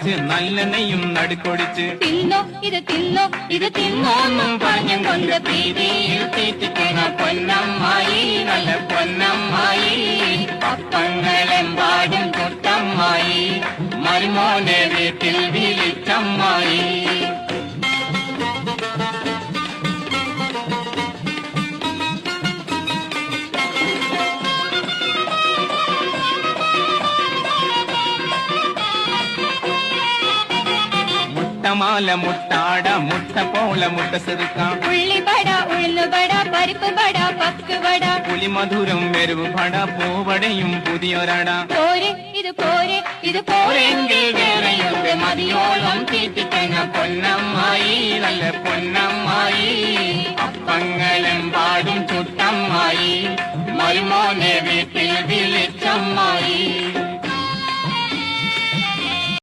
വെച്ച് നല്ല നെയ്യും നടുക്കൊടിച്ച് തിന്നോ ഇത് തിന്നോന്നും പറഞ്ഞും കൊണ്ട് പ്രീതിയിൽ തീറ്റിക്കുന്ന പൊന്നമ്മായി നല്ല പൊന്നമ്മായി പപ്പങ്ങളെമ്പാടും തൊട്ടമ്മായി മരുമോനെ വീട്ടിൽ വിളിച്ചമ്മായി മുട്ടമാല മുട്ടാട മുട്ട പോല മുട്ട സെറുക്കാം ഉള്ളിവട ഉഴുന്നുവട പരിപ്പ് വട പക്ക് വട പുളിമധുരം വെരുവ് പട പൂവടയും പുതിയൊരട ഇത് പോരെങ്കിൽ വേറെയുണ്ട് മതിയോളം തീറ്റിക്കുന്ന പൊന്നമ്മായി നല്ല പൊന്നമ്മായി അപ്പങ്ങളെമ്പാടും ചുട്ടമ്മായി മരുമോനെ വീട്ടിൽ വിളിച്ചമ്മായി